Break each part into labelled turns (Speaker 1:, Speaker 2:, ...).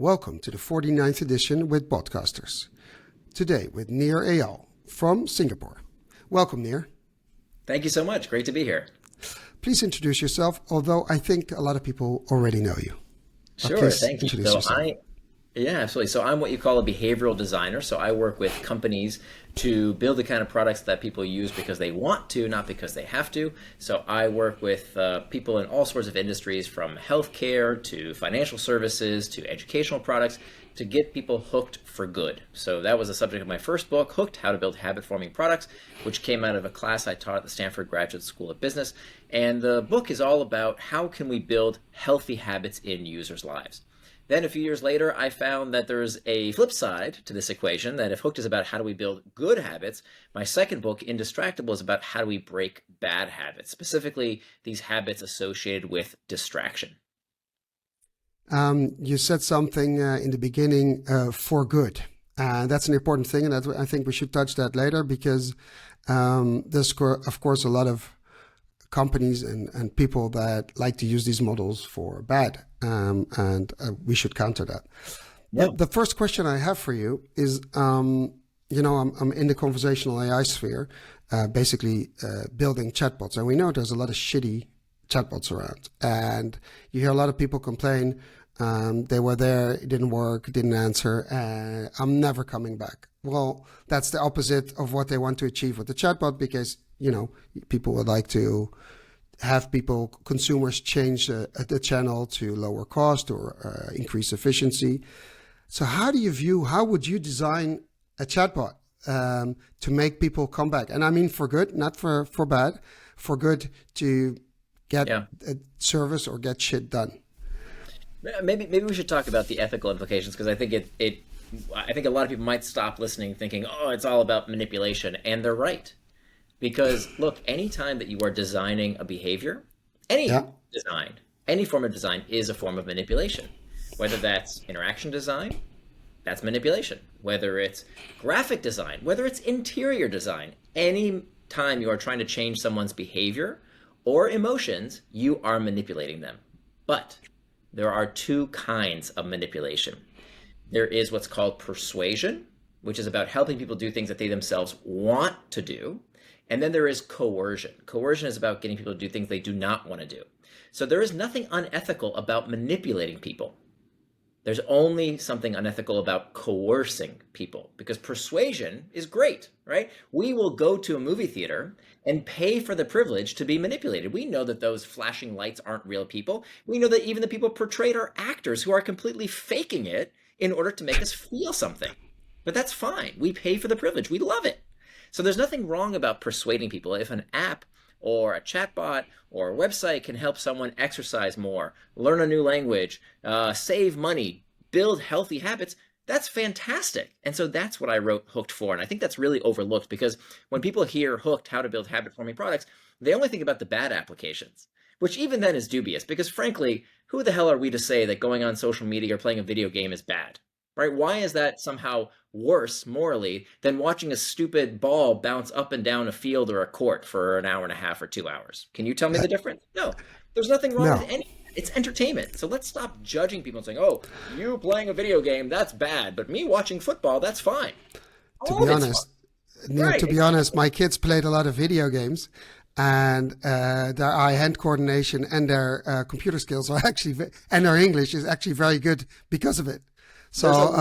Speaker 1: welcome to the 49th edition with Podcasters. Today with Nir Eyal from Singapore. Welcome, Nir.
Speaker 2: Thank you so much. Great to be here.
Speaker 1: Please introduce yourself, although I think a lot of people already know you.
Speaker 2: Sure, thank you. Yeah, absolutely. So I'm what you call a behavioral designer. So I work with companies to build the kind of products that people use because they want to, not because they have to. So I work with people in all sorts of industries, from healthcare to financial services to educational products, to get people hooked for good. So that was the subject of my first book, Hooked: How to Build Habit-Forming Products, which came out of a class I taught at the Stanford Graduate School of Business. And the book is all about how can we build healthy habits in users' lives. Then a few years later, I found that there's a flip side to this equation, that if Hooked is about how do we build good habits, my second book, Indistractable, is about how do we break bad habits, specifically these habits associated with distraction.
Speaker 1: You said something in the beginning, for good. That's an important thing, and I think we should touch that later, because there's, of course, a lot of companies and people that like to use these models for bad, and we should counter that.
Speaker 2: Yeah.
Speaker 1: The first question I have for you is, I'm in the conversational AI sphere, basically building chatbots, and we know there's a lot of shitty chatbots around, and you hear a lot of people complain, they were there, it didn't work, didn't answer, I'm never coming back. Well, that's the opposite of what they want to achieve with the chatbot, because people would like to have consumers change the channel to lower cost or increase efficiency. So how would you design a chatbot to make people come back? And I mean for good, not for bad, for good, to get a service or get shit done.
Speaker 2: Maybe we should talk about the ethical implications, because I think I think a lot of people might stop listening thinking, oh, it's all about manipulation. And they're right. Because look, anytime that you are designing a behavior, any form of design is a form of manipulation. Whether that's interaction design, that's manipulation. Whether it's graphic design, whether it's interior design, any time you are trying to change someone's behavior or emotions, you are manipulating them. But there are two kinds of manipulation. There is what's called persuasion, which is about helping people do things that they themselves want to do. And then there is coercion. Coercion is about getting people to do things they do not want to do. So there is nothing unethical about manipulating people. There's only something unethical about coercing people, because persuasion is great, right? We will go to a movie theater and pay for the privilege to be manipulated. We know that those flashing lights aren't real people. We know that even the people portrayed are actors who are completely faking it in order to make us feel something. But that's fine. We pay for the privilege. We love it. So there's nothing wrong about persuading people. If an app or a chatbot or a website can help someone exercise more, learn a new language, save money, build healthy habits, that's fantastic. And so that's what I wrote Hooked for. And I think that's really overlooked, because when people hear Hooked: How to Build Habit-Forming Products, they only think about the bad applications, which even then is dubious, because frankly, who the hell are we to say that going on social media or playing a video game is bad? Right? Why is that somehow worse morally than watching a stupid ball bounce up and down a field or a court for an hour and a half or 2 hours? Can you tell me the difference? No, there's nothing wrong with any. It's entertainment. So let's stop judging people and saying, oh, you playing a video game, that's bad, but me watching football, that's fine.
Speaker 1: To be honest, Neil, to be honest, my kids played a lot of video games, and their eye-hand coordination and their computer skills are actually, and their English is actually very good because of it. So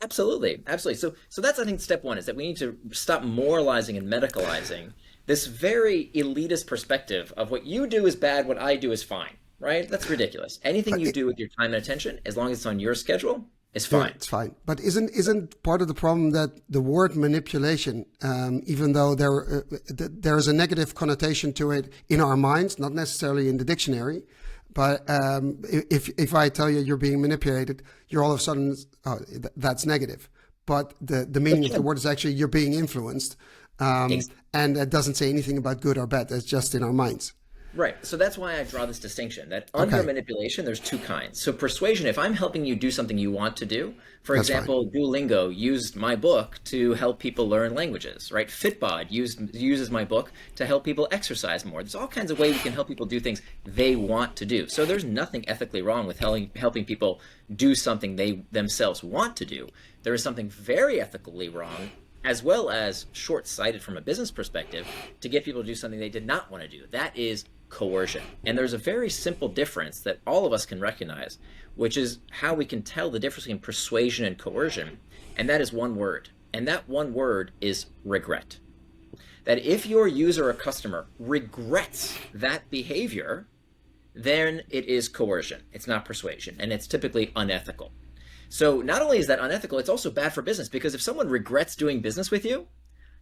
Speaker 2: absolutely. So that's, I think, step one, is that we need to stop moralizing and medicalizing this very elitist perspective of what you do is bad, what I do is fine, right? That's ridiculous. Anything you do with your time and attention, as long as it's on your schedule, is fine.
Speaker 1: Yeah, it's fine. But isn't part of the problem that the word manipulation, even though there is a negative connotation to it in our minds, not necessarily in the dictionary, but if I tell you you're being manipulated, you're all of a sudden, that's negative. But the meaning of the word is actually you're being influenced. And that doesn't say anything about good or bad. That's just in our minds.
Speaker 2: Right. So that's why I draw this distinction that under
Speaker 1: Okay,
Speaker 2: manipulation, there's two kinds. So persuasion, if I'm helping you do something you want to do, for
Speaker 1: that's fine.
Speaker 2: example, Duolingo used my book to help people learn languages, right? Fitbod uses my book to help people exercise more. There's all kinds of ways we can help people do things they want to do. So there's nothing ethically wrong with helping people do something they themselves want to do. There is something very ethically wrong, as well as short-sighted from a business perspective, to get people to do something they did not want to do. That is coercion. And there's a very simple difference that all of us can recognize, which is how we can tell the difference between persuasion and coercion. And that is one word. And that one word is regret. That if your user or customer regrets that behavior, then it is coercion. It's not persuasion. And it's typically unethical. So not only is that unethical, it's also bad for business, because if someone regrets doing business with you,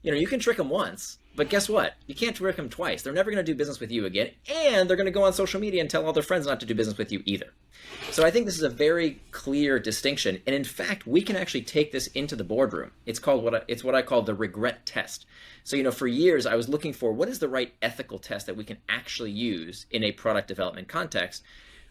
Speaker 2: you can trick them once, but guess what? You can't trick them twice. They're never going to do business with you again, and they're going to go on social media and tell all their friends not to do business with you either. So I think this is a very clear distinction, and in fact, we can actually take this into the boardroom. It's what I call the regret test. So, for years I was looking for what is the right ethical test that we can actually use in a product development context.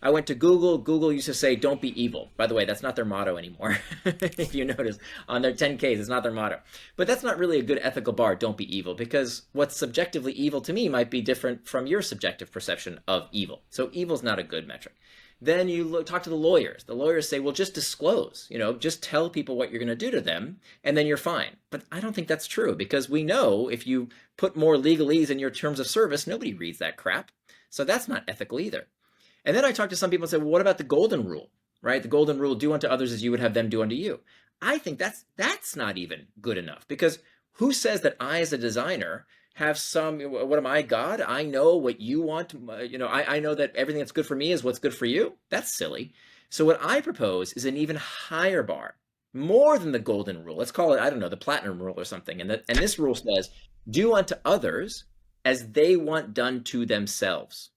Speaker 2: I went to Google. Google used to say, don't be evil. By the way, that's not their motto anymore. If you notice, on their 10Ks, it's not their motto. But that's not really a good ethical bar, don't be evil, because what's subjectively evil to me might be different from your subjective perception of evil. So evil's not a good metric. Then you talk to the lawyers. The lawyers say, well, just disclose, just tell people what you're going to do to them, and then you're fine. But I don't think that's true, because we know if you put more legalese in your terms of service, nobody reads that crap. So that's not ethical either. And then I talked to some people and said, well, what about the golden rule, right? The golden rule, do unto others as you would have them do unto you. I think that's not even good enough, because who says that I, as a designer, have what am I, God? I know what you want. I know that everything that's good for me is what's good for you. That's silly. So what I propose is an even higher bar, more than the golden rule. Let's call it, I don't know, the platinum rule or something. And this rule says, do unto others as they want done to themselves.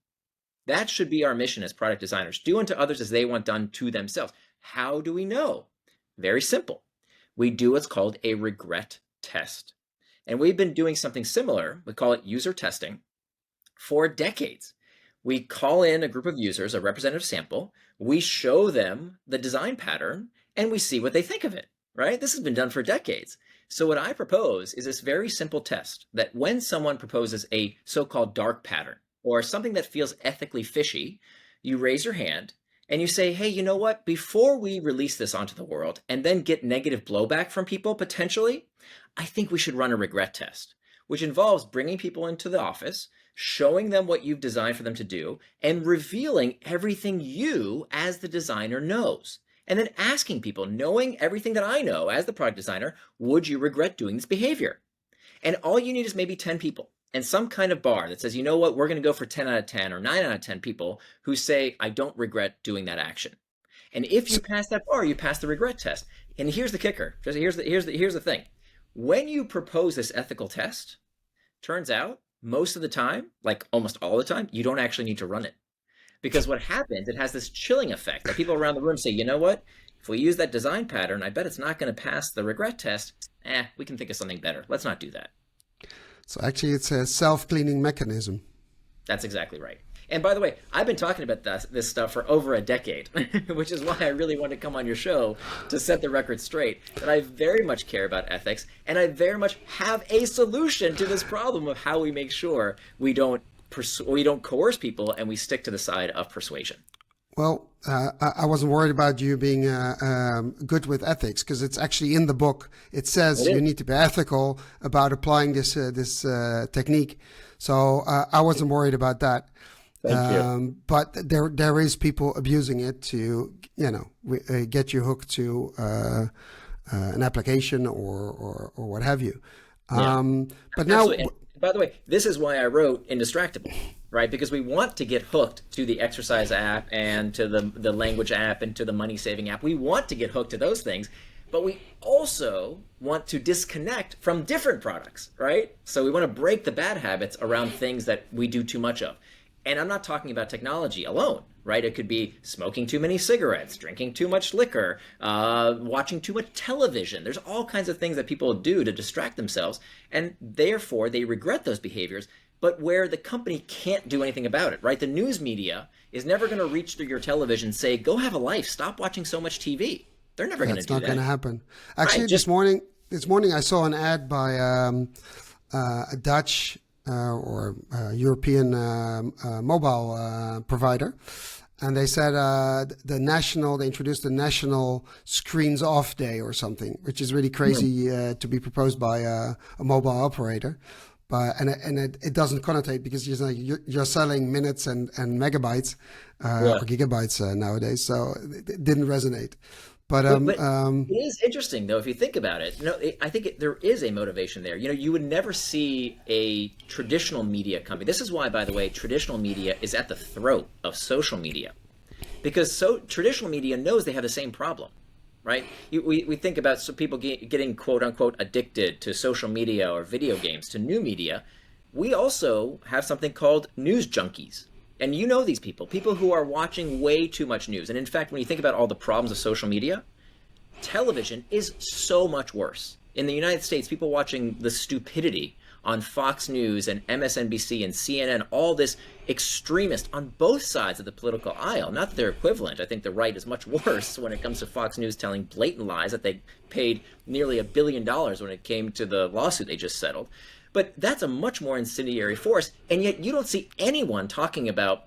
Speaker 2: That should be our mission as product designers. Do unto others as they want done to themselves. How do we know? Very simple. We do what's called a regret test. And we've been doing something similar. We call it user testing for decades. We call in a group of users, a representative sample. We show them the design pattern, and we see what they think of it, right? This has been done for decades. So what I propose is this very simple test that when someone proposes a so-called dark pattern, or something that feels ethically fishy, you raise your hand and you say, hey, you know what? Before we release this onto the world and then get negative blowback from people potentially, I think we should run a regret test, which involves bringing people into the office, showing them what you've designed for them to do, and revealing everything you as the designer knows. And then asking people, knowing everything that I know as the product designer, would you regret doing this behavior? And all you need is maybe 10 people. And some kind of bar that says, you know what, we're going to go for 10 out of 10 or 9 out of 10 people who say, I don't regret doing that action. And if you pass that bar, you pass the regret test. And here's the kicker. Here's the thing. When you propose this ethical test, turns out most of the time, like almost all the time, you don't actually need to run it. Because what happens, it has this chilling effect that people around the room say, you know what, if we use that design pattern, I bet it's not going to pass the regret test. We can think of something better. Let's not do that.
Speaker 1: So actually, it's a self-cleaning mechanism.
Speaker 2: That's exactly right. And by the way, I've been talking about this stuff for over a decade, which is why I really want to come on your show to set the record straight, that I very much care about ethics, and I very much have a solution to this problem of how we make sure we don't coerce people and we stick to the side of persuasion.
Speaker 1: Well, I wasn't worried about you being good with ethics, because it's actually in the book. It says you need to be ethical about applying this technique. So I wasn't worried about that.
Speaker 2: Thank you.
Speaker 1: But there is people abusing it to get you hooked to an application or what have you.
Speaker 2: Yeah.
Speaker 1: But now.
Speaker 2: Absolutely. And by the way, this is why I wrote Indistractable, right? Because we want to get hooked to the exercise app and to the language app and to the money saving app. We want to get hooked to those things, but we also want to disconnect from different products, right? So we want to break the bad habits around things that we do too much of. And I'm not talking about technology alone, right? It could be smoking too many cigarettes, drinking too much liquor, watching too much television. There's all kinds of things that people do to distract themselves, and therefore they regret those behaviors. but where the company can't do anything about it, right? The news media is never going to reach through your television and say, go have a life, stop watching so much TV. They're never going to
Speaker 1: That's
Speaker 2: do
Speaker 1: not going to
Speaker 2: that.
Speaker 1: happen.
Speaker 2: Right,
Speaker 1: Actually,
Speaker 2: just
Speaker 1: this morning I saw an ad by a Dutch or European mobile provider, and they said they introduced the national screens off day or something, which is really crazy to be proposed by a mobile operator. But it doesn't connotate because you're selling minutes and megabytes or gigabytes nowadays, so it didn't resonate. But
Speaker 2: But it is interesting, though, if you think about it. I think there is a motivation there. You would never see a traditional media company. This is why, by the way, traditional media is at the throat of social media, because traditional media knows they have the same problem, right? We think about people getting quote unquote addicted to social media or video games, to new media. We also have something called news junkies. And these people who are watching way too much news. And in fact, when you think about all the problems of social media, television is so much worse. In the United States, people watching the stupidity on Fox News and MSNBC and CNN, all this extremist on both sides of the political aisle, not that they're equivalent. I think the right is much worse when it comes to Fox News telling blatant lies that they paid nearly $1 billion when it came to the lawsuit they just settled. But that's a much more incendiary force, and yet you don't see anyone talking about,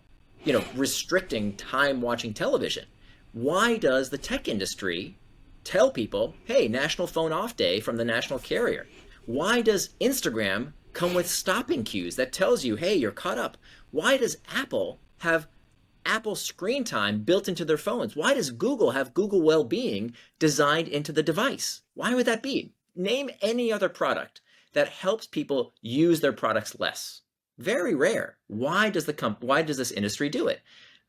Speaker 2: restricting time watching television. Why does the tech industry tell people, hey, national phone off day from the national carrier? Why does Instagram come with stopping cues that tells you, hey, you're caught up? Why does Apple have Apple screen time built into their phones? Why does Google have Google Wellbeing designed into the device? Why would that be? Name any other product that helps people use their products less. Very rare. Why does this industry do it?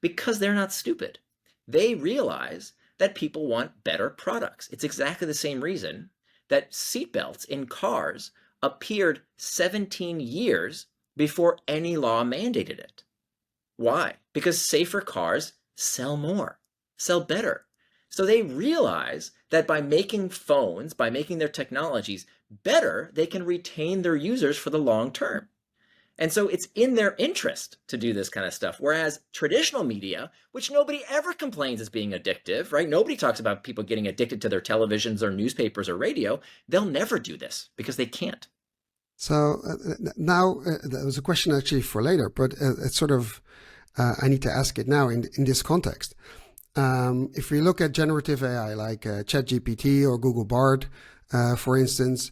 Speaker 2: Because they're not stupid. They realize that people want better products. It's exactly the same reason that seatbelts in cars appeared 17 years before any law mandated it. Why? Because safer cars sell more, sell better. So they realize that by making their technologies better, they can retain their users for the long term. And so it's in their interest to do this kind of stuff. Whereas traditional media, which nobody ever complains as being addictive, right? Nobody talks about people getting addicted to their televisions or newspapers or radio. They'll never do this because they can't.
Speaker 1: So now there was a question actually for later, but it's sort of, I need to ask it now in this context. If we look at generative AI like ChatGPT or Google Bard, for instance,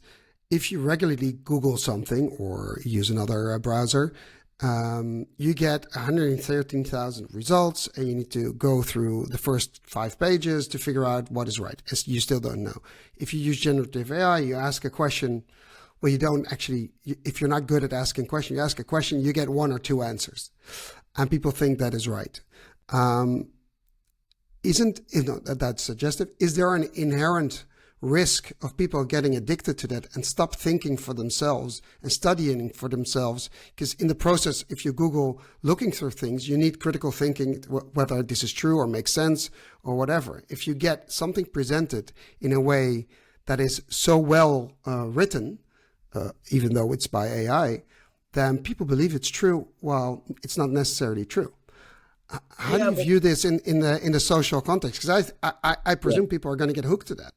Speaker 1: if you regularly Google something or use another browser, you get 113,000 results and you need to go through the first 5 pages to figure out what is right. As you still don't know. If you use generative AI, you ask a question. Well, you don't actually, if you're not good at asking questions, you ask a question, you get 1 or 2 answers. And people think that is right. That's suggestive? Is there an inherent risk of people getting addicted to that and stop thinking for themselves and studying for themselves? Because in the process, if you Google looking through things, you need critical thinking, whether this is true or makes sense or whatever. If you get something presented in a way that is so well written, even though it's by AI, then people believe it's true while it's not necessarily true. How do you view this in the social context? Because I presume people are going to get hooked to that.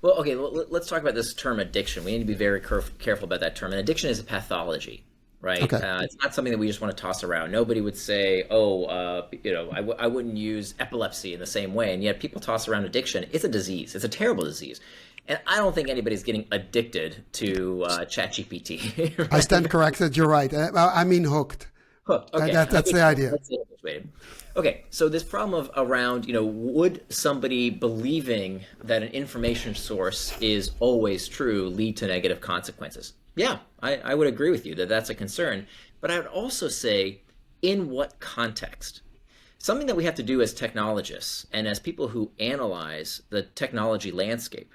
Speaker 2: Well, okay, let's talk about this term addiction. We need to be very careful about that term. And addiction is a pathology, right?
Speaker 1: Okay.
Speaker 2: It's not something that we just want to toss around. Nobody would say, I wouldn't use epilepsy in the same way. And yet people toss around addiction. It's a disease. It's a terrible disease. And I don't think anybody's getting addicted to ChatGPT. Right?
Speaker 1: I stand corrected. You're right. I mean hooked.
Speaker 2: Hooked. Okay.
Speaker 1: That's the idea.
Speaker 2: Okay, so this problem around, would somebody believing that an information source is always true lead to negative consequences? Yeah, I would agree with you that that's a concern. But I would also say, in what context? Something that we have to do as technologists and as people who analyze the technology landscape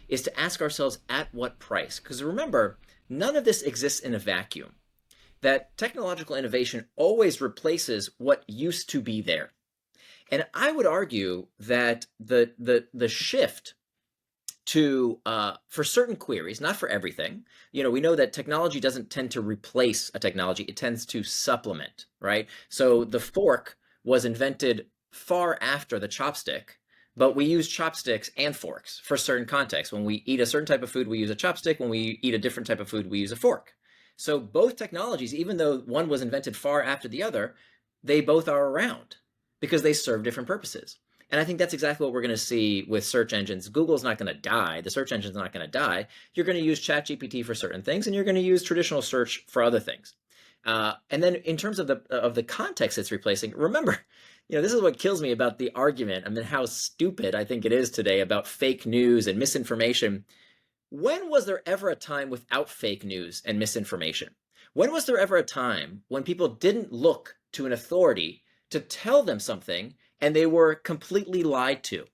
Speaker 2: is to ask ourselves at what price? Because remember, none of this exists in a vacuum. That technological innovation always replaces what used to be there. And I would argue that the shift to for certain queries, not for everything. We know that technology doesn't tend to replace a technology; it tends to supplement, right? So the fork was invented far after the chopstick, but we use chopsticks and forks for certain contexts. When we eat a certain type of food, we use a chopstick. When we eat a different type of food, we use a fork. So both technologies, even though one was invented far after the other, they both are around because they serve different purposes. And I think that's exactly what we're going to see with search engines. Google's not going to die. The search engine's not going to die. You're going to use ChatGPT for certain things, and you're going to use traditional search for other things. And then in terms of the context it's replacing, remember, this is what kills me about the argument. I mean, how stupid I think it is today about fake news and misinformation. When was there ever a time without fake news and misinformation? When was there ever a time when people didn't look to an authority to tell them something and they were completely lied to?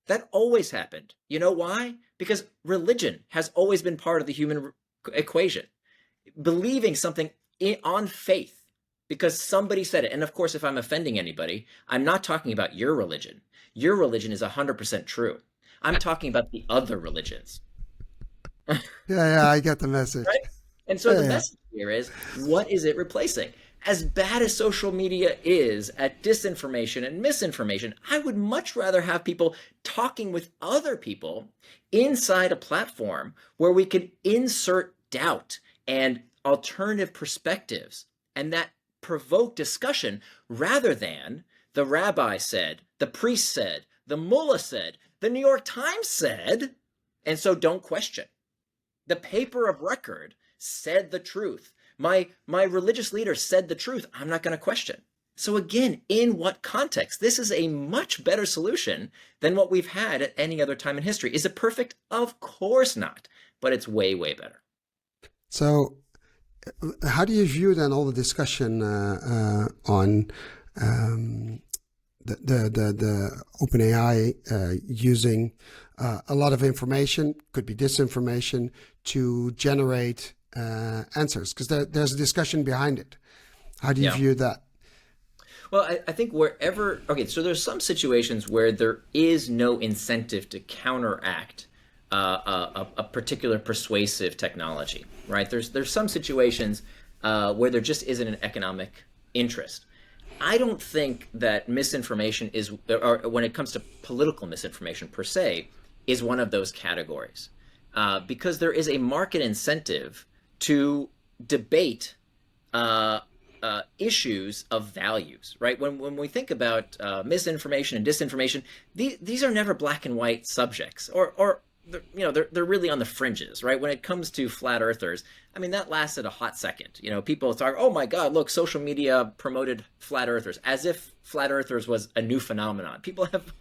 Speaker 2: That always happened. You know why? Because religion has always been part of the human equation. Believing something on faith because somebody said it. And of course, if I'm offending anybody, I'm not talking about your religion. Your religion is 100% true. I'm talking about the other religions.
Speaker 1: Yeah, I get the message.
Speaker 2: Right? And so
Speaker 1: Yeah,
Speaker 2: the
Speaker 1: yeah.
Speaker 2: message here is, what is it replacing? As bad as social media is at disinformation and misinformation, I would much rather have people talking with other people inside a platform where we could insert doubt and alternative perspectives and that provoke discussion rather than the rabbi said, the priest said, the mullah said, the New York Times said, and so don't question. The paper of record said the truth. My religious leader said the truth. I'm not going to question. So again, in what context? This is a much better solution than what we've had at any other time in history. Is it perfect? Of course not. But it's way, way better.
Speaker 1: So, how do you view then all the discussion on the OpenAI using a lot of information, could be disinformation, to generate answers? Because there's a discussion behind it. How do you view that?
Speaker 2: Well, I think wherever, okay, so there's some situations where there is no incentive to counteract a particular persuasive technology, right? There's some situations where there just isn't an economic interest. I don't think that misinformation is, or when it comes to political misinformation per se, is one of those categories. Because there is a market incentive to debate issues of values, right? When we think about misinformation and disinformation, these are never black and white subjects, or they're really on the fringes, right? When it comes to flat earthers, I mean, that lasted a hot second. People talk, oh my God, look, social media promoted flat earthers, as if flat earthers was a new phenomenon. People have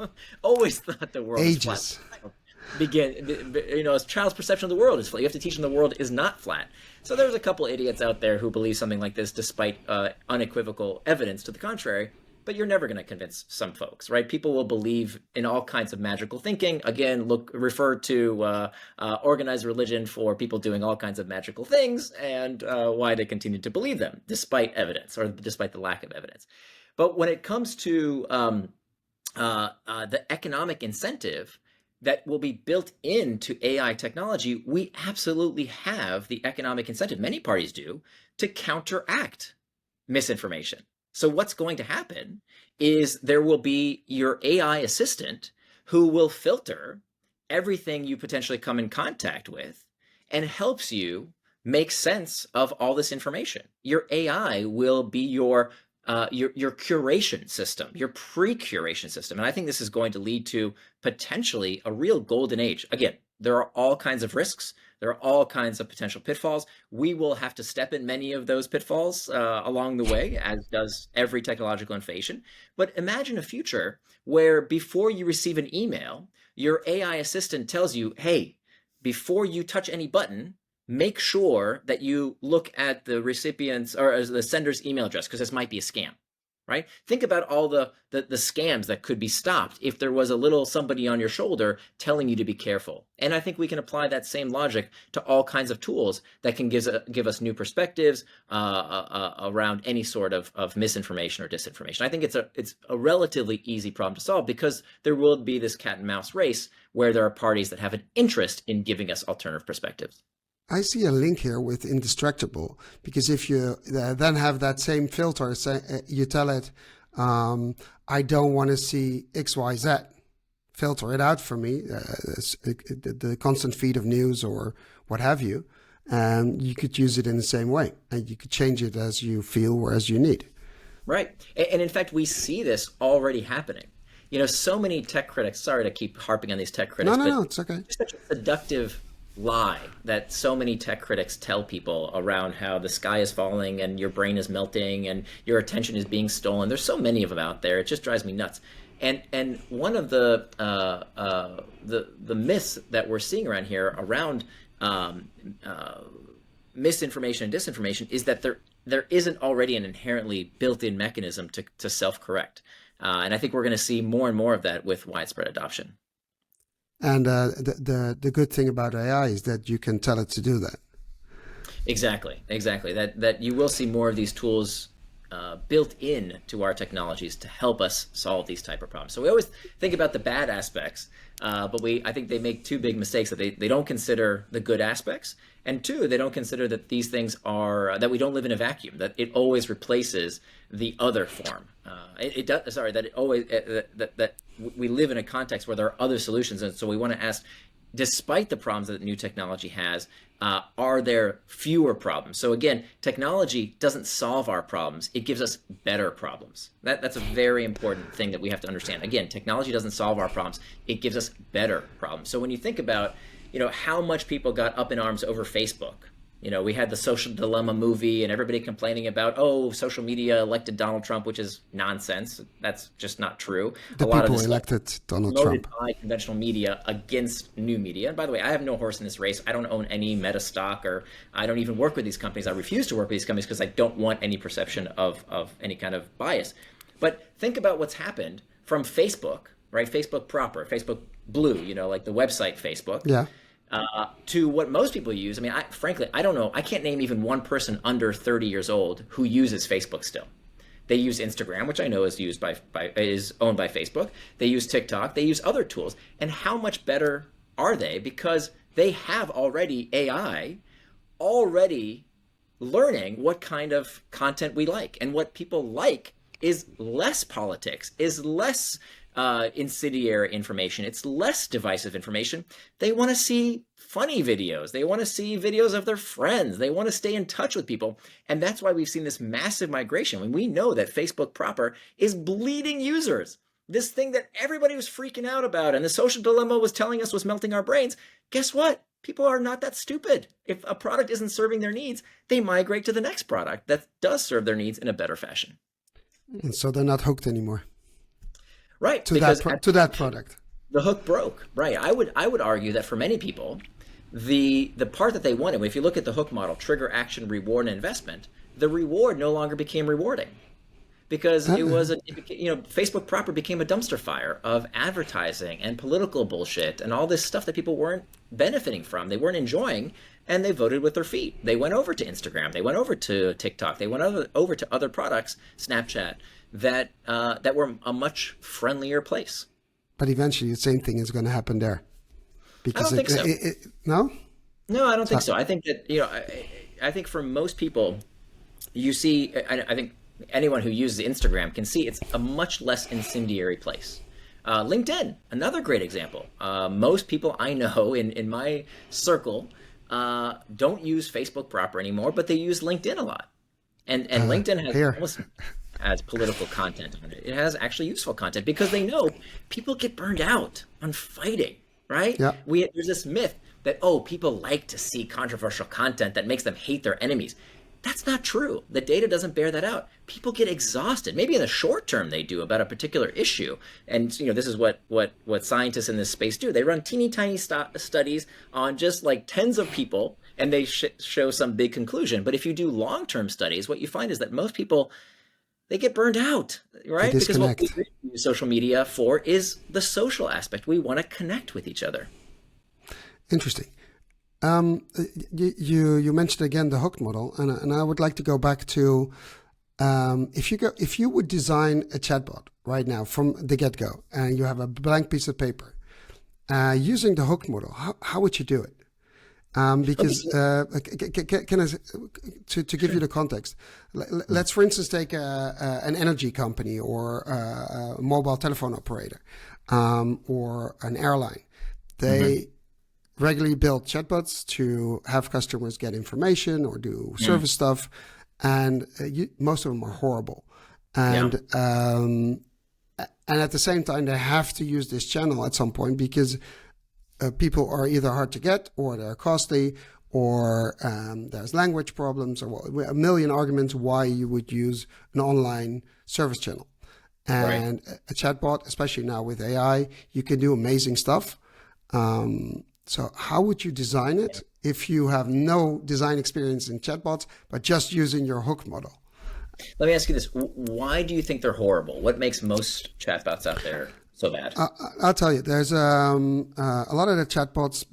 Speaker 2: always thought the world is flat. A child's perception of the world is flat. You have to teach them the world is not flat. So there's a couple idiots out there who believe something like this despite unequivocal evidence to the contrary. But you're never going to convince some folks, right? People will believe in all kinds of magical thinking. Again, refer to organized religion for people doing all kinds of magical things and why they continue to believe them despite evidence or despite the lack of evidence. But when it comes to the economic incentive that will be built into AI technology, we absolutely have the economic incentive, many parties do, to counteract misinformation. So what's going to happen is there will be your AI assistant who will filter everything you potentially come in contact with and helps you make sense of all this information. Your AI will be your curation system, your pre-curation system. And I think this is going to lead to potentially a real golden age. Again, there are all kinds of risks. There are all kinds of potential pitfalls. We will have to step in many of those pitfalls along the way, as does every technological innovation. But imagine a future where before you receive an email, your AI assistant tells you, hey, before you touch any button, make sure that you look at the recipient's or the sender's email address, because this might be a scam. right? Think about all the scams that could be stopped if there was a little somebody on your shoulder telling you to be careful. And I think we can apply that same logic to all kinds of tools that can give us new perspectives around any sort of misinformation or disinformation. I think it's a relatively easy problem to solve because there will be this cat and mouse race where there are parties that have an interest in giving us alternative perspectives.
Speaker 1: I see a link here with indistractable, because if you then have that same filter, say, you tell it, I don't want to see XYZ, filter it out for me, the constant feed of news or what have you, and you could use it in the same way, and you could change it as you feel or as you need.
Speaker 2: Right. And in fact, we see this already happening. So many tech critics, sorry to keep harping on these tech critics,
Speaker 1: No, it's okay.
Speaker 2: It's such a seductive lie that so many tech critics tell people around how the sky is falling and your brain is melting and your attention is being stolen. There's so many of them out there. It just drives me nuts. And one of the myths that we're seeing around here around misinformation and disinformation is that there isn't already an inherently built-in mechanism to self-correct. And I think we're going to see more and more of that with widespread adoption.
Speaker 1: And the good thing about AI is that you can tell it to do that.
Speaker 2: Exactly. That you will see more of these tools built in to our technologies to help us solve these type of problems. So we always think about the bad aspects, but I think they make two big mistakes: that they don't consider the good aspects, and two, they don't consider that these things are that we don't live in a vacuum. That it always replaces the other form. That we live in a context where there are other solutions, and so we want to ask, despite the problems that new technology has, are there fewer problems? So again, technology doesn't solve our problems; it gives us better problems. That's a very important thing that we have to understand. Again, technology doesn't solve our problems; it gives us better problems. So when you think about, how much people got up in arms over Facebook. We had the Social Dilemma movie and everybody complaining about, social media elected Donald Trump, which is nonsense. That's just not true.
Speaker 1: The people elected Donald Trump
Speaker 2: by conventional media against new media. And by the way, I have no horse in this race. I don't own any Meta stock, or I don't even work with these companies. I refuse to work with these companies because I don't want any perception of any kind of bias. But think about what's happened from Facebook, right? Facebook proper, Facebook Blue, like the website Facebook.
Speaker 1: Yeah.
Speaker 2: To what most people use. I mean, frankly, I don't know. I can't name even one person under 30 years old who uses Facebook still. They use Instagram, which I know is used is owned by Facebook. They use TikTok. They use other tools. And how much better are they? Because they have already AI already learning what kind of content we like. And what people like is less politics, is less incendiary information. It's less divisive information. They want to see funny videos. They want to see videos of their friends. They want to stay in touch with people. And that's why we've seen this massive migration. When we know that Facebook proper is bleeding users, this thing that everybody was freaking out about and the Social Dilemma was telling us was melting our brains. Guess what? People are not that stupid. If a product isn't serving their needs, they migrate to the next product that does serve their needs in a better fashion.
Speaker 1: And so they're not hooked anymore.
Speaker 2: Right.
Speaker 1: To that product.
Speaker 2: The hook broke. Right. I would argue that for many people, the part that they wanted, if you look at the hook model, trigger, action, reward, and investment, the reward no longer became rewarding. Because it was Facebook proper became a dumpster fire of advertising and political bullshit and all this stuff that people weren't benefiting from. They weren't enjoying, and they voted with their feet. They went over to Instagram. They went over to TikTok. They went over to other products, Snapchat, that were a much friendlier place.
Speaker 1: But eventually, the same thing is going to happen there.
Speaker 2: Because I don't think so.
Speaker 1: No?
Speaker 2: No, I don't think so. I think that I think for most people, you see, I think anyone who uses Instagram can see it's a much less incendiary place. LinkedIn, another great example. Most people I know in my circle don't use Facebook proper anymore, but they use LinkedIn a lot. And LinkedIn has political content on it. It has actually useful content because they know people get burned out on fighting, right?
Speaker 1: Yeah.
Speaker 2: There's this myth that, people like to see controversial content that makes them hate their enemies. That's not true. The data doesn't bear that out. People get exhausted. Maybe in the short term they do about a particular issue. And this is what scientists in this space do. They run teeny tiny studies on just like tens of people, and they show some big conclusion. But if you do long-term studies, what you find is that most people they get burned out,
Speaker 1: They
Speaker 2: right? Because what we
Speaker 1: disconnect.
Speaker 2: really use social media for is the social aspect. We want to connect with each other.
Speaker 1: Interesting. Um, you mentioned again the hooked model, and I would like to go back to if you would design a chatbot right now from the get go, and you have a blank piece of paper using the hooked model, how would you do it?
Speaker 2: Okay.
Speaker 1: Because can I, to give you the context, let's for instance take an energy company or a mobile telephone operator or an airline.
Speaker 2: Mm-hmm.
Speaker 1: They regularly build chatbots to have customers get information or do
Speaker 2: Mm.
Speaker 1: service stuff, and most of them are horrible.
Speaker 2: Yeah.
Speaker 1: And at the same time, they have to use this channel at some point because people are either hard to get or they're costly or there's language problems or a million arguments why you would use an online service channel.
Speaker 2: Right.
Speaker 1: And a chatbot, especially now with AI, you can do amazing stuff. So how would you design it if you have no design experience in chatbots, but just using your hook model?
Speaker 2: Let me ask you this. Why do you think they're horrible? What makes most chatbots out there so bad?
Speaker 1: I'll tell you, there's a lot of the chatbots,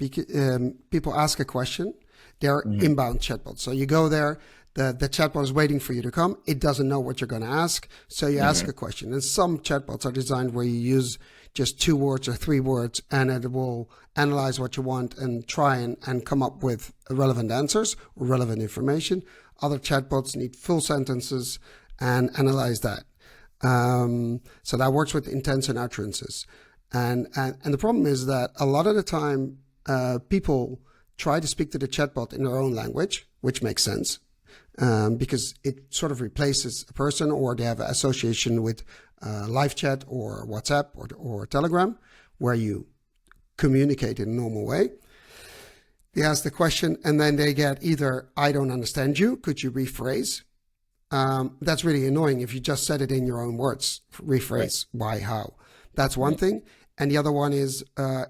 Speaker 1: people ask a question. They're
Speaker 2: Hmm.
Speaker 1: inbound chatbots. So you go there, the chatbot is waiting for you to come. It doesn't know what you're going to ask. So you ask a
Speaker 2: Hmm.
Speaker 1: question. And some chatbots are designed where you use just 2 words or 3 words and it will analyze what you want and try and come up with relevant answers or relevant information. Other chatbots need full sentences and analyze that. So that works with intents and utterances. And the problem is that a lot of the time, people try to speak to the chatbot in their own language, which makes sense because it sort of replaces a person, or they have an association with live chat or WhatsApp or Telegram, where you communicate in a normal way. They ask the question, and then they get either "I don't understand you. Could you rephrase?" That's really annoying if you just said it in your own words.
Speaker 2: Right.
Speaker 1: Rephrase why, how. That's one
Speaker 2: Right.
Speaker 1: thing. And the other one is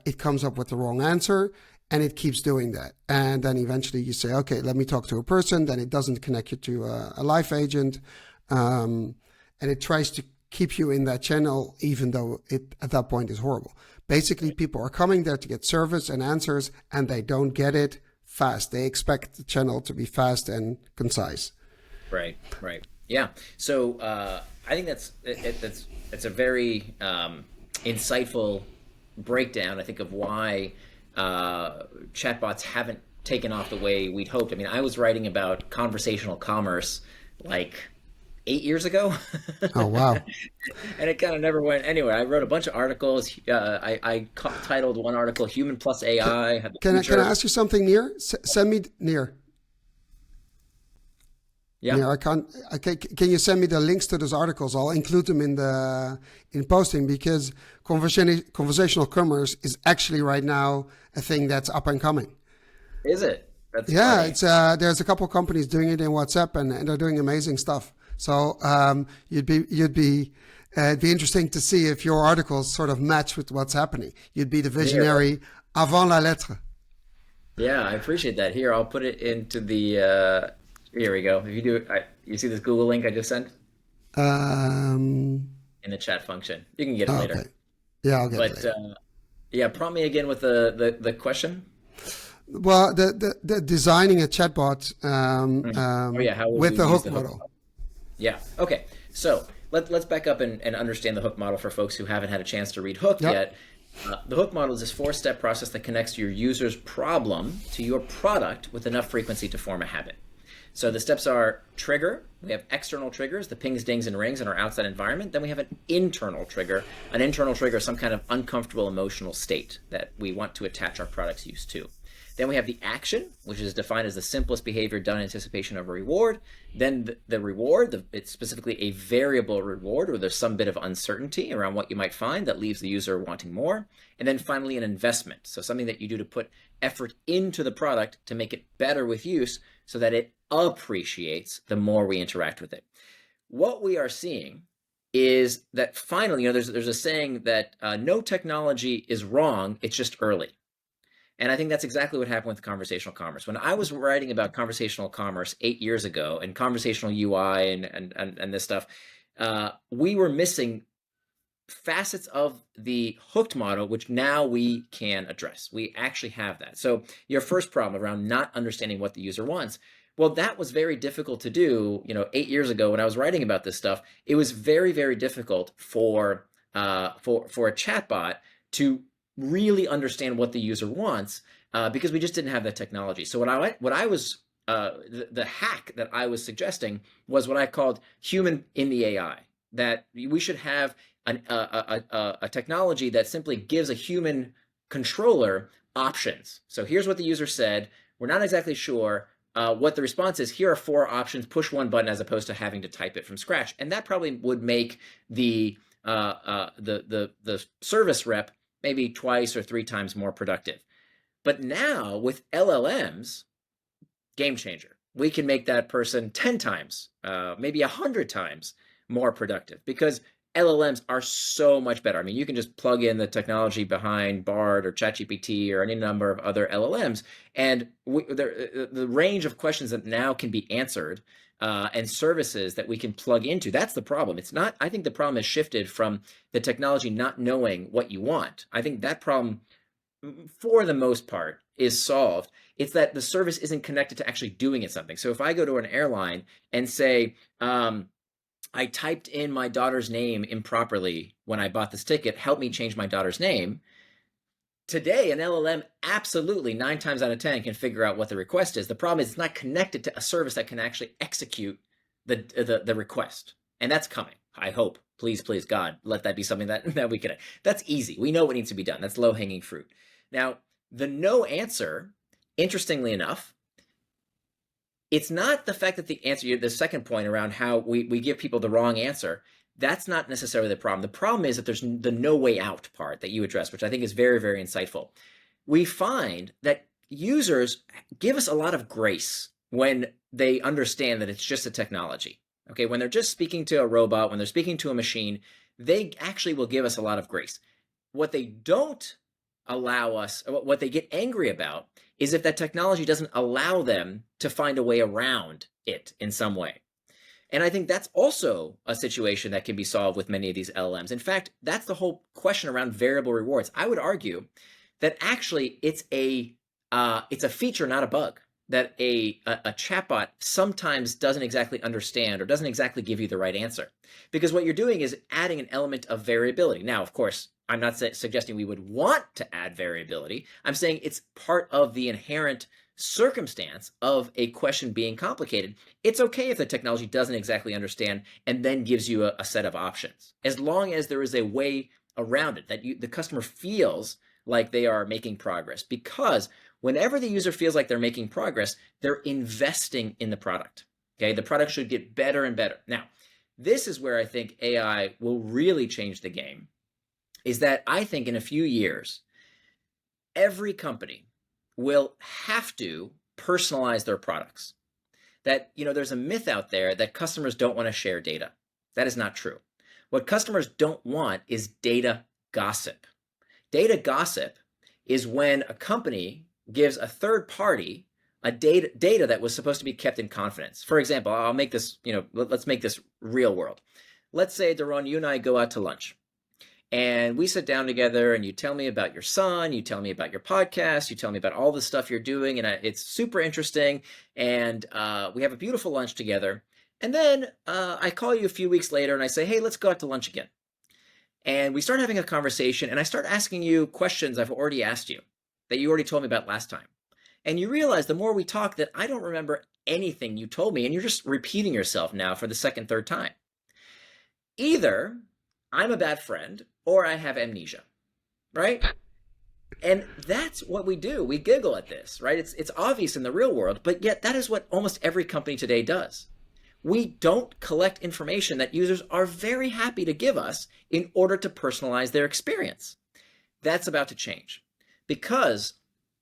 Speaker 1: it comes up with the wrong answer and it keeps doing that. And then eventually you say, okay, let me talk to a person. Then it doesn't connect you to a live agent. And it tries to keep you in that channel, even though it at that point is horrible. Basically,
Speaker 2: Right.
Speaker 1: people are coming there to get service and answers, and they don't get it fast. They expect the channel to be fast and concise.
Speaker 2: Right. Right. Yeah. So I think that's a very insightful breakdown. I think of why chatbots haven't taken off the way we'd hoped. I mean, I was writing about conversational commerce like 8 years ago,
Speaker 1: Oh, wow.
Speaker 2: and it kind of never went anywhere. I wrote a bunch of articles. I titled one article "Human plus
Speaker 1: Can,
Speaker 2: AI: Have the
Speaker 1: can I
Speaker 2: Future."
Speaker 1: ask you something, Nir? Send me Nir.
Speaker 2: Yeah.
Speaker 1: Nir, I can't. Okay, can you send me the links to those articles? I'll include them in posting because conversational commerce is actually right now a thing that's up and coming.
Speaker 2: Is it? That's
Speaker 1: Yeah,
Speaker 2: funny.
Speaker 1: it's there's a couple of companies doing it in WhatsApp, and they're doing amazing stuff. So it'd be interesting to see if your articles sort of match with what's happening. You'd be the
Speaker 2: Here,
Speaker 1: visionary avant la lettre.
Speaker 2: yeah, I appreciate that. Here, I'll put it into the. Here we go. If you do, you see this Google link I just sent
Speaker 1: Um,
Speaker 2: in the chat function. You can get it
Speaker 1: oh,
Speaker 2: later.
Speaker 1: okay, yeah, I'll get it
Speaker 2: But
Speaker 1: later.
Speaker 2: yeah, prompt me again with the question.
Speaker 1: Well, the designing a chatbot
Speaker 2: Mhm. Oh yeah, how would you
Speaker 1: with the
Speaker 2: use
Speaker 1: hook
Speaker 2: the hook
Speaker 1: model.
Speaker 2: model? Yeah. Okay. So let's back up and understand the hook model for folks who haven't had a chance to read Hook
Speaker 1: Yep.
Speaker 2: yet. The hook model is this four-step process that connects your user's problem to your product with enough frequency to form a habit. So the steps are trigger. We have external triggers, the pings, dings, and rings in our outside environment. Then we have an internal trigger. An internal trigger is some kind of uncomfortable emotional state that we want to attach our product's use to. Then we have the action, which is defined as the simplest behavior done in anticipation of a reward. Then the reward, it's specifically a variable reward where there's some bit of uncertainty around what you might find that leaves the user wanting more. And then finally, an investment. So something that you do to put effort into the product to make it better with use so that it appreciates the more we interact with it. What we are seeing is that finally, there's a saying that no technology is wrong, it's just early. And I think that's exactly what happened with conversational commerce. When I was writing about conversational commerce 8 years ago and conversational UI and this stuff, we were missing facets of the hooked model, which now we can address. We actually have that. So your first problem around not understanding what the user wants, well, that was very difficult to do. 8 years ago when I was writing about this stuff, it was very, very difficult for a chatbot to really understand what the user wants because we just didn't have that technology. So the hack that I was suggesting was what I called human in the AI. That we should have a technology that simply gives a human controller options. So here's what the user said. We're not exactly sure what the response is. Here are 4 options. Push one button as opposed to having to type it from scratch. And that probably would make the service rep maybe twice or 3 times more productive. But now with LLMs, game changer. We can make that person 10 times, maybe 100 times more productive because LLMs are so much better. I mean, you can just plug in the technology behind Bard or ChatGPT or any number of other LLMs, and the range of questions that now can be answered and services that we can plug into, that's the problem. It's not, I think the problem has shifted from the technology not knowing what you want. I think that problem, for the most part, is solved. It's that the service isn't connected to actually doing it something. So if I go to an airline and say, I typed in my daughter's name improperly when I bought this ticket, help me change my daughter's name. Today, an LLM absolutely 9 times out of 10 can figure out what the request is. The problem is it's not connected to a service that can actually execute the request. And that's coming, I hope. Please, please, God, let that be something that we can. That's easy. We know what needs to be done. That's low-hanging fruit. Now, the no answer, interestingly enough, it's not the fact that the answer, the second point around how we give people the wrong answer, that's not necessarily the problem. The problem is that there's the no way out part that you address, which I think is very, very insightful. We find that users give us a lot of grace when they understand that it's just a technology. Okay, when they're just speaking to a robot, when they're speaking to a machine, they actually will give us a lot of grace. What they don't allow us, what they get angry about, is if that technology doesn't allow them to find a way around it in some way. And I think that's also a situation that can be solved with many of these LLMs. In fact, that's the whole question around variable rewards. I would argue that actually it's a feature, not a bug, that a chatbot sometimes doesn't exactly understand or doesn't exactly give you the right answer. Because what you're doing is adding an element of variability. Now, of course, I'm not suggesting we would want to add variability. I'm saying it's part of the inherent circumstance of a question being complicated. It's okay if the technology doesn't exactly understand and then gives you a set of options, as long as there is a way around it that the customer feels like they are making progress. Because whenever the user feels like they're making progress, they're investing in the product. Okay, the product should get better and better. Now, this is where I think AI will really change the game. Is that I think in a few years, every company will have to personalize their products. That, there's a myth out there that customers don't want to share data. That is not true. What customers don't want is data gossip. Data gossip is when a company gives a third party a data that was supposed to be kept in confidence. For example, I'll make this, let's make this real world. Let's say, Daron, you and I go out to lunch. And we sit down together and you tell me about your son, you tell me about your podcast, you tell me about all the stuff you're doing, and it's super interesting. And we have a beautiful lunch together. And then I call you a few weeks later and I say, hey, let's go out to lunch again. And we start having a conversation and I start asking you questions I've already asked you that you already told me about last time. And you realize the more we talk that I don't remember anything you told me, and you're just repeating yourself now for the second, third time. Either I'm a bad friend or I have amnesia, right? And that's what we do. We giggle at this, right? It's obvious in the real world, but yet that is what almost every company today does. We don't collect information that users are very happy to give us in order to personalize their experience. That's about to change because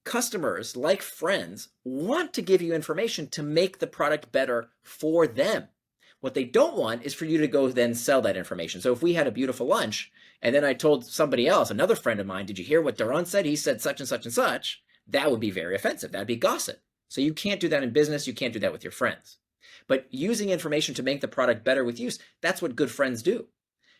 Speaker 2: customers, like friends, want to give you information to make the product better for them. What they don't want is for you to go then sell that information. So if we had a beautiful lunch and then I told somebody else, another friend of mine, did you hear what Daron said? He said such and such and such. That would be very offensive. That'd be gossip. So you can't do that in business. You can't do that with your friends. But using information to make the product better with use, that's what good friends do.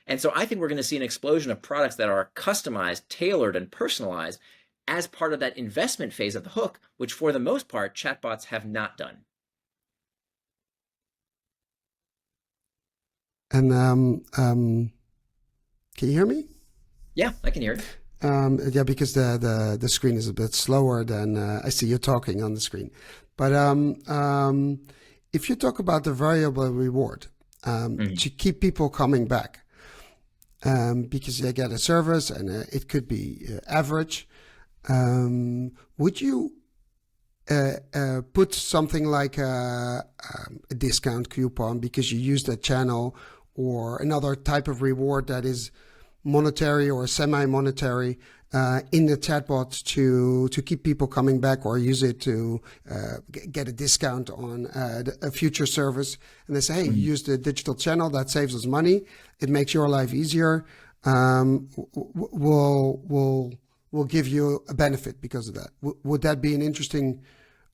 Speaker 2: And so I think we're going to see an explosion of products that are customized, tailored, and personalized as part of that investment phase of the hook, which for the most part, chatbots have not done.
Speaker 1: And can you hear me?
Speaker 2: Yeah, I can hear it.
Speaker 1: Yeah, because the screen is a bit slower than I see you talking on the screen. But if you talk about the variable reward to keep people coming back, because they get a service and it could be average, would you put something like a discount coupon because you use that channel, or another type of reward that is monetary or semi-monetary in the chatbot to keep people coming back, or use it to get a discount on a future service? And they say, hey, you use the digital channel, that saves us money, it makes your life easier, we'll give you a benefit because of that. Would that be an interesting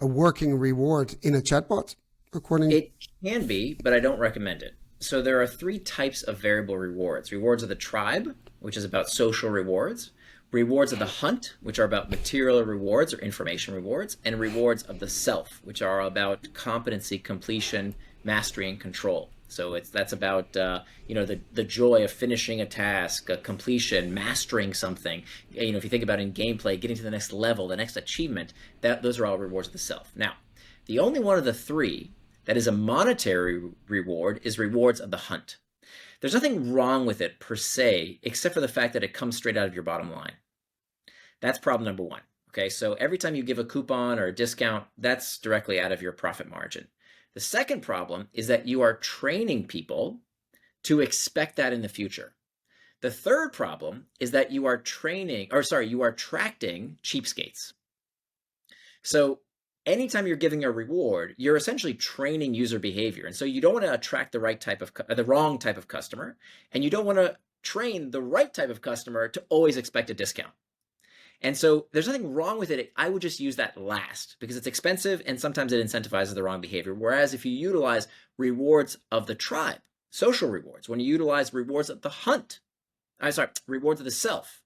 Speaker 1: working reward in a chatbot?
Speaker 2: It can be, but I don't recommend it. So there are three types of variable rewards. Rewards of the tribe, which is about social rewards. Rewards of the hunt, which are about material rewards or information rewards. And rewards of the self, which are about competency, completion, mastery, and control. So that's about the joy of finishing a task, completion, mastering something. If you think about in gameplay, getting to the next level, the next achievement, those are all rewards of the self. Now, the only one of the three that is a monetary reward is rewards of the hunt. There's nothing wrong with it per se, except for the fact that it comes straight out of your bottom line. That's problem number one. Okay, so every time you give a coupon or a discount, that's directly out of your profit margin. The second problem is that you are training people to expect that in the future. The third problem is that you are attracting cheapskates. So anytime you're giving a reward, you're essentially training user behavior. And so you don't want to attract the wrong type of customer, and you don't want to train the right type of customer to always expect a discount. And so there's nothing wrong with it. I would just use that last because it's expensive and sometimes it incentivizes the wrong behavior. Whereas if you utilize rewards of the tribe, social rewards, when you utilize rewards of the hunt, rewards of the self,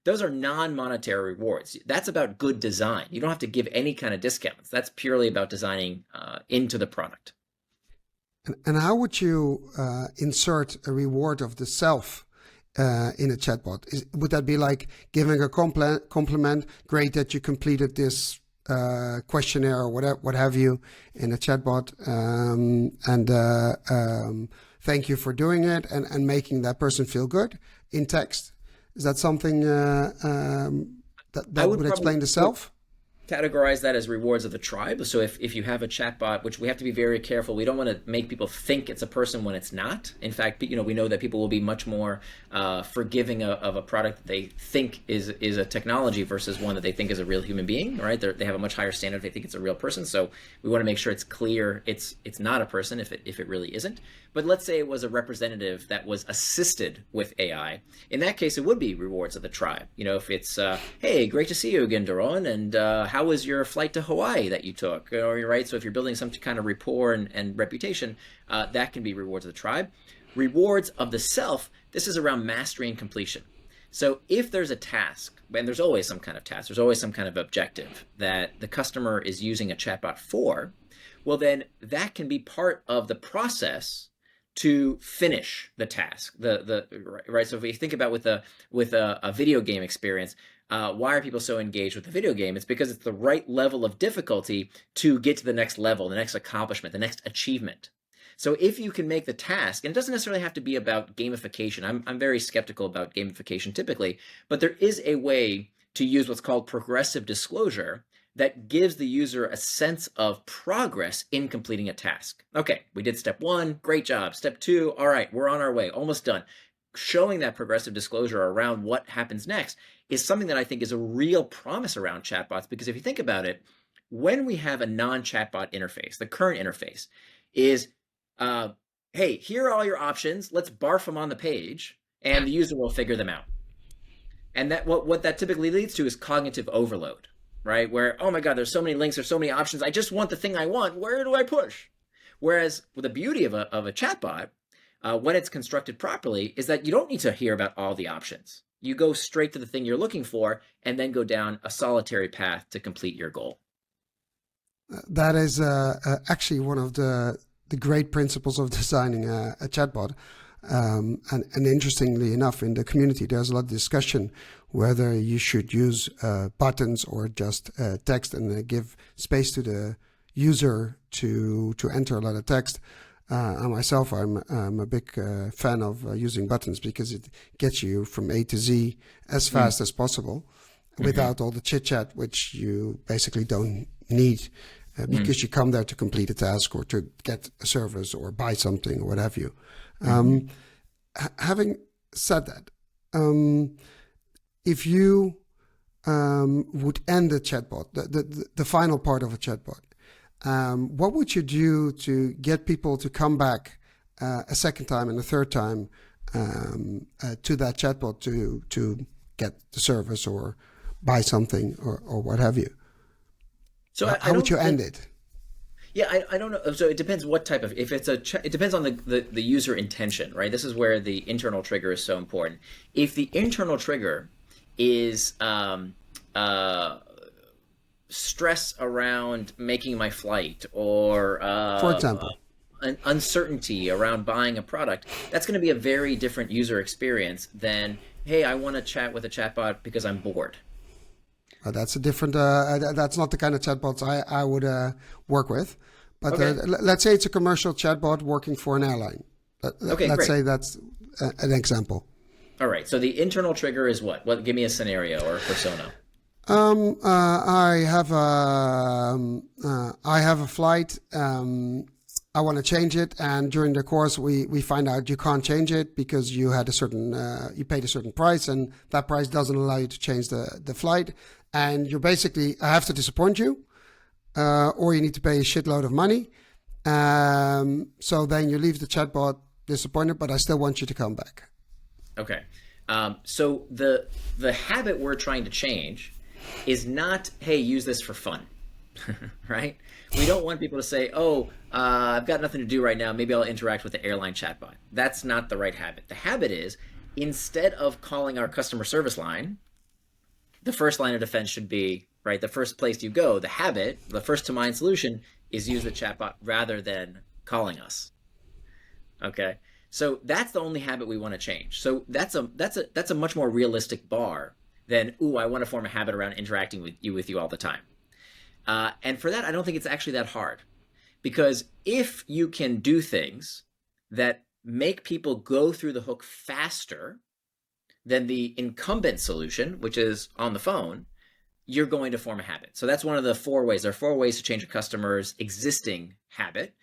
Speaker 2: those are non-monetary rewards. That's about good design. You don't have to give any kind of discounts. That's purely about designing into the product.
Speaker 1: And how would you insert a reward of the self in a chatbot? Would that be like giving a compliment? Great that you completed this questionnaire or what have you in a chatbot, and thank you for doing it, and making that person feel good in text. Is that something that would explain the self?
Speaker 2: Categorize that as rewards of the tribe. So if you have a chatbot, which we have to be very careful, we don't want to make people think it's a person when it's not. In fact, we know that people will be much more forgiving of a product that they think is a technology versus one that they think is a real human being, right? They have a much higher standard if they think it's a real person. So we want to make sure it's clear it's not a person if it really isn't. But let's say it was a representative that was assisted with AI. In that case, it would be rewards of the tribe. If it's, hey, great to see you again, Doron, and how was your flight to Hawaii that you took? Right? So if you're building some kind of rapport and reputation, that can be rewards of the tribe. Rewards of the self, this is around mastery and completion. So if there's a task, and there's always some kind of task, there's always some kind of objective that the customer is using a chatbot for, well, then that can be part of the process to finish the task. Right. So if you think about with a video game experience, why are people so engaged with the video game? It's because it's the right level of difficulty to get to the next level, the next accomplishment, the next achievement. So if you can make the task, and it doesn't necessarily have to be about gamification. I'm very skeptical about gamification typically, but there is a way to use what's called progressive disclosure that gives the user a sense of progress in completing a task. Okay, we did step one, great job. Step two, all right, we're on our way, almost done. Showing that progressive disclosure around what happens next is something that I think is a real promise around chatbots, because if you think about it, when we have a non-chatbot interface, the current interface is, hey, here are all your options, let's barf them on the page, and the user will figure them out. And that what that typically leads to is cognitive overload. Right? Where, oh my God, there's so many links, there's so many options. I just want the thing I want. Where do I push? Whereas the beauty of a chatbot, when it's constructed properly, is that you don't need to hear about all the options. You go straight to the thing you're looking for and then go down a solitary path to complete your goal.
Speaker 1: That is actually one of the great principles of designing a chatbot. And interestingly enough, in the community, there's a lot of discussion whether you should use buttons or just text and give space to the user to enter a lot of text. Myself, I'm a big fan of using buttons because it gets you from A to Z as fast as possible without all the chit chat, which you basically don't need because you come there to complete a task or to get a service or buy something or what have you. Having said that, if you would end a chatbot, the final part of a chatbot, what would you do to get people to come back a second time and a third time to that chatbot to get the service or buy something or what have you?
Speaker 2: So
Speaker 1: how would you end it?
Speaker 2: Yeah, I don't know. So it depends what type of, if it's it depends on the user intention, right? This is where the internal trigger is so important. If the internal trigger is stress around making my flight or
Speaker 1: for example,
Speaker 2: an uncertainty around buying a product, that's going to be a very different user experience than, hey, I want to chat with a chatbot because I'm bored.
Speaker 1: That's a different. That's not the kind of chatbots I would work with. But
Speaker 2: Okay.
Speaker 1: Let's say it's a commercial chatbot working for an airline.
Speaker 2: Okay,
Speaker 1: let's
Speaker 2: great.
Speaker 1: say that's an example.
Speaker 2: All right. So the internal trigger is what? What? Give me a scenario or a persona.
Speaker 1: I have a flight. I want to change it, and during the course, we find out you can't change it because you had a certain you paid a certain price, and that price doesn't allow you to change the flight, and you're basically I have to disappoint you, or you need to pay a shitload of money. So then you leave the chatbot disappointed, but I still want you to come back.
Speaker 2: Okay. So the habit we're trying to change is not, hey, use this for fun, right? We don't want people to say, oh, I've got nothing to do right now. Maybe I'll interact with the airline chatbot. That's not the right habit. The habit is, instead of calling our customer service line, the first line of defense should be, right, the first place you go, the habit, the first to mind solution is use the chatbot rather than calling us. Okay. So that's the only habit we want to change. So that's a much more realistic bar than, ooh, I want to form a habit around interacting with you all the time. And for that, I don't think it's actually that hard, because if you can do things that make people go through the hook faster than the incumbent solution, which is on the phone, you're going to form a habit. So that's one of the 4 ways. There are 4 ways to change a customer's existing habit.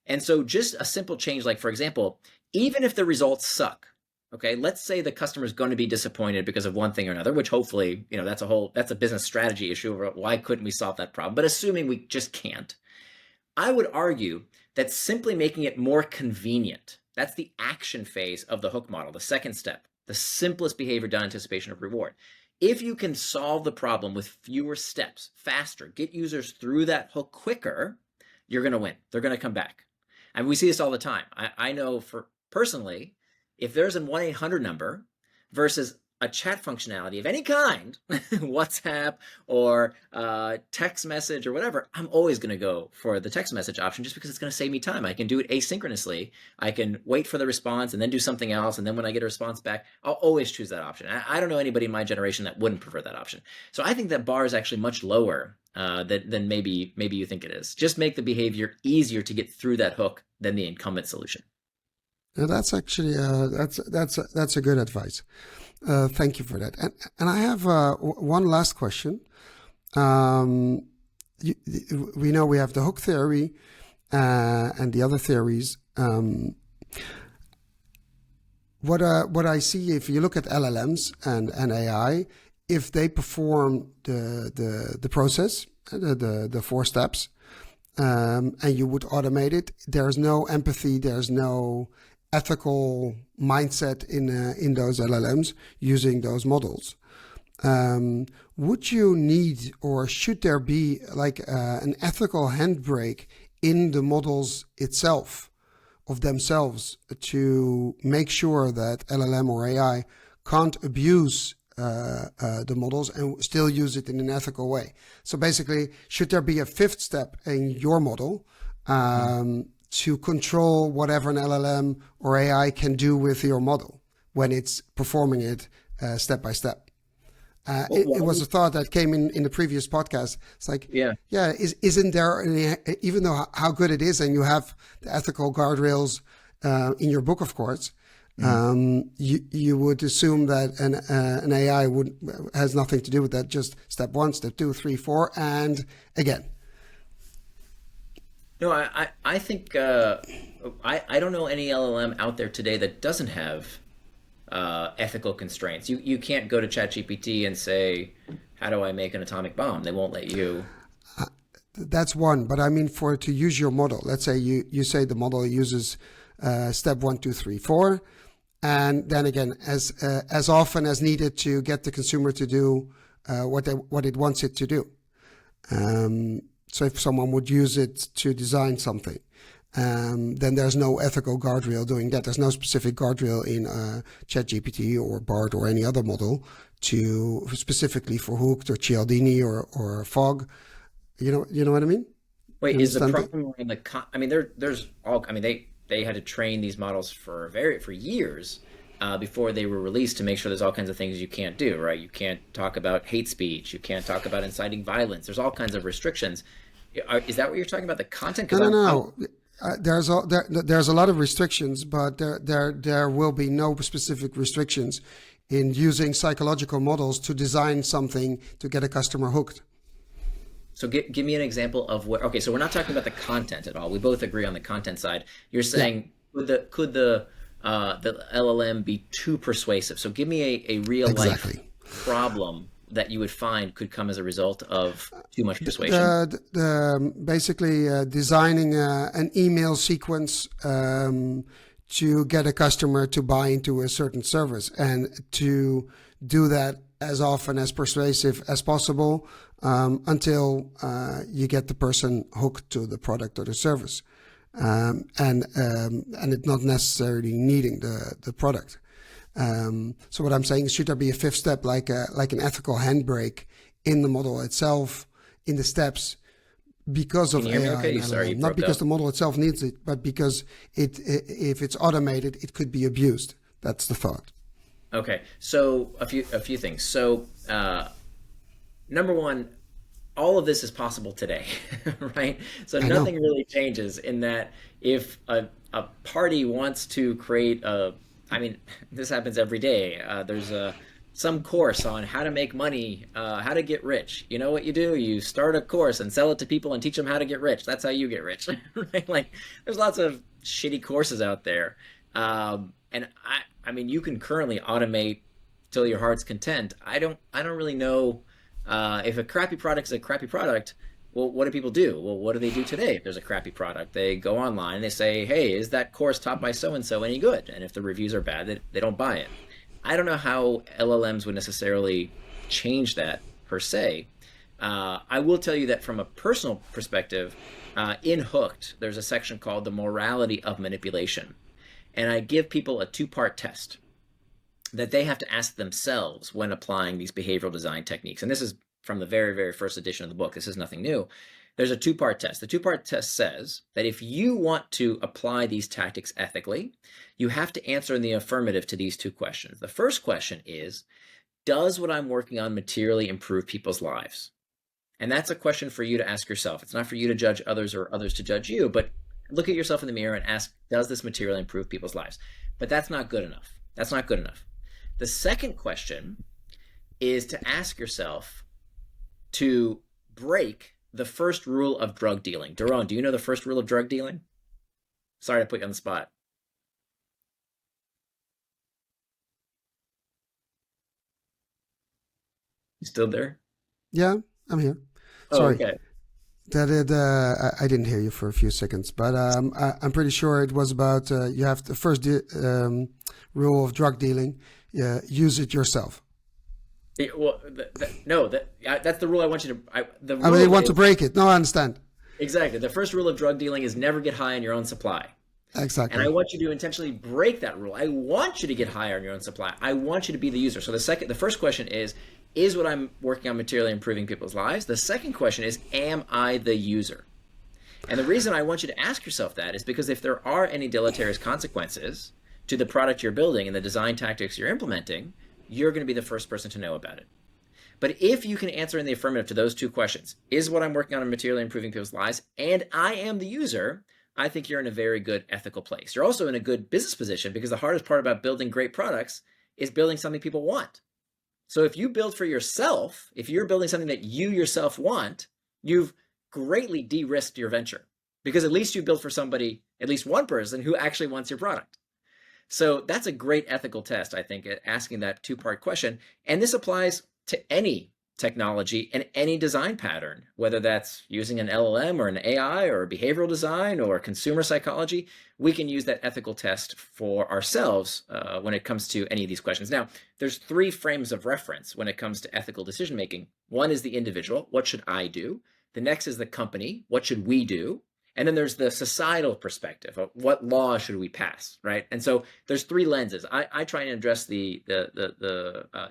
Speaker 2: And so just a simple change, like, for example, even if the results suck, okay, let's say the customer is going to be disappointed because of one thing or another, which hopefully, that's a business strategy issue over why couldn't we solve that problem? But assuming we just can't, I would argue that simply making it more convenient, that's the action phase of the hook model, the second step, the simplest behavior done in anticipation of reward. If you can solve the problem with fewer steps, faster, get users through that hook quicker, you're going to win. They're going to come back. And we see this all the time. I know personally, if there's a 1-800 number versus a chat functionality of any kind, WhatsApp or text message or whatever, I'm always going to go for the text message option just because it's going to save me time. I can do it asynchronously. I can wait for the response and then do something else. And then when I get a response back, I'll always choose that option. I don't know anybody in my generation that wouldn't prefer that option. So I think that bar is actually much lower than maybe you think it is. Just make the behavior easier to get through that hook than the incumbent solution.
Speaker 1: Now that's actually that's a good advice. Thank you for that. And I have one last question. We know we have the hook theory and the other theories. What I see, if you look at LLMs and AI, if they perform the process, the 4 steps, and you would automate it, there's no empathy, there's no ethical mindset in those LLMs using those models. Would you need, or should there be like an ethical handbrake in the models itself of themselves to make sure that LLM or AI can't abuse the models and still use it in an ethical way. So basically, should there be a fifth step in your model to control whatever an LLM or AI can do with your model when it's performing it step by step? It was a thought that came in the previous podcast. It's like, isn't there any, even though how good it is, and you have the ethical guardrails in your book, of course, you would assume that an AI has nothing to do with that. Just step 1, step 2, 3, 4, and again.
Speaker 2: No, I think I don't know any LLM out there today that doesn't have ethical constraints. You can't go to ChatGPT and say, how do I make an atomic bomb? They won't let you.
Speaker 1: That's one, but I mean, to use your model, let's say you say the model uses step 1, 2, 3, 4, and then again, as often as needed to get the consumer to do what it wants it to do. So if someone would use it to design something, then there's no ethical guardrail doing that. There's no specific guardrail in ChatGPT or BART or any other model to specifically for Hooked or Cialdini or Fog. You know what I mean?
Speaker 2: Wait, is the problem in the? I mean, there's all. I mean, they had to train these models for years before they were released to make sure there's all kinds of things you can't do. Right? You can't talk about hate speech. You can't talk about inciting violence. There's all kinds of restrictions. Is that what you're talking about? The content?
Speaker 1: No. There's a lot of restrictions, but there will be no specific restrictions in using psychological models to design something to get a customer hooked.
Speaker 2: So give me an example of what. Okay, so we're not talking about the content at all. We both agree on the content side. You're saying could the LLM be too persuasive? So give me a real life problem that you would find could come as a result of too much persuasion.
Speaker 1: Basically, designing an email sequence to get a customer to buy into a certain service, and to do that as often as persuasive as possible until you get the person hooked to the product or the service, and it not necessarily needing the product. So what I'm saying is, should there be a fifth step, like an ethical handbrake in the model itself, in the steps, because of AI?
Speaker 2: Okay? Sorry,
Speaker 1: not because the model itself needs it, but because if it's automated, it could be abused. That's the thought.
Speaker 2: Okay, so a few things. So number one, all of this is possible today, right? So nothing really changes in that. If a party wants to create this happens every day. There's some course on how to make money, how to get rich. You know what you do? You start a course and sell it to people and teach them how to get rich. That's how you get rich, right? Like, there's lots of shitty courses out there. And I mean, you can currently automate till your heart's content. I don't really know if a crappy product is a crappy product. Well, what do people do? Well, what do they do today if there's a crappy product? They go online and they say, hey, is that course taught by so-and-so any good? And if the reviews are bad, they don't buy it. I don't know how LLMs would necessarily change that per se. I will tell you that from a personal perspective, in Hooked, there's a section called the morality of manipulation. And I give people a 2-part test that they have to ask themselves when applying these behavioral design techniques. And this is from the very, very first edition of the book. This is nothing new. There's a 2-part test. The 2-part test says that if you want to apply these tactics ethically, you have to answer in the affirmative to these 2 questions. The first question is, does what I'm working on materially improve people's lives? And that's a question for you to ask yourself. It's not for you to judge others or others to judge you, but look at yourself in the mirror and ask, does this materially improve people's lives? But that's not good enough. That's not good enough. The second question is to ask yourself to break the first rule of drug dealing. Doron, do you know the first rule of drug dealing? Sorry to put you on the spot. You still there?
Speaker 1: Yeah, I'm here. Sorry.
Speaker 2: Oh, okay.
Speaker 1: I didn't hear you for a few seconds, but I'm pretty sure it was about you have the first rule of drug dealing: use it yourself.
Speaker 2: Well, that's the rule I want you to.
Speaker 1: They want to break it. No, I understand.
Speaker 2: Exactly. The first rule of drug dealing is never get high on your own supply. And I
Speaker 1: Exactly.
Speaker 2: want you to intentionally break that rule. I want you to get higher on your own supply. I want you to be the user. So the first question is what I'm working on materially improving people's lives? The second question is, am I the user? And the reason I want you to ask yourself that is because if there are any deleterious consequences to the product you're building and the design tactics you're implementing, you're going to be the first person to know about it. But if you can answer in the affirmative to those two questions, is what I'm working on materially improving people's lives, and I am the user, I think you're in a very good ethical place. You're also in a good business position because the hardest part about building great products is building something people want. So if you build for yourself, if you're building something that you yourself want, you've greatly de-risked your venture because at least you built for somebody, at least one person who actually wants your product. So that's a great ethical test, I think, at asking that two-part question. And this applies to any technology and any design pattern, whether that's using an LLM or an AI or behavioral design or consumer psychology. We can use that ethical test for ourselves when it comes to any of these questions. Now, there's three frames of reference when it comes to ethical decision making. One is the individual, what should I do? The next is the company, what should we do? And then there's the societal perspective of what law should we pass, right? And so there's three lenses. I try and address the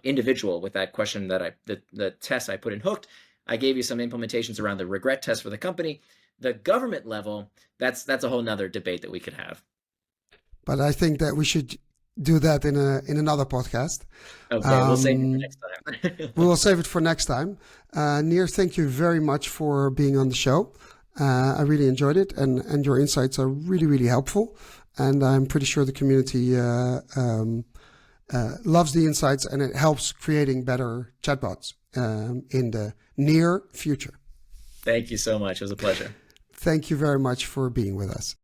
Speaker 2: individual with that question that the test I put in Hooked. I gave you some implementations around the regret test for the company. The government level, that's a whole nother debate that we could have.
Speaker 1: But I think that we should do that in another podcast.
Speaker 2: Okay, we'll save it for next time.
Speaker 1: We will save it for next time. Nir, thank you very much for being on the show. I really enjoyed it, and your insights are really, really helpful. And I'm pretty sure the community loves the insights, and it helps creating better chatbots in the near future.
Speaker 2: Thank you so much. It was a pleasure.
Speaker 1: Thank you very much for being with us.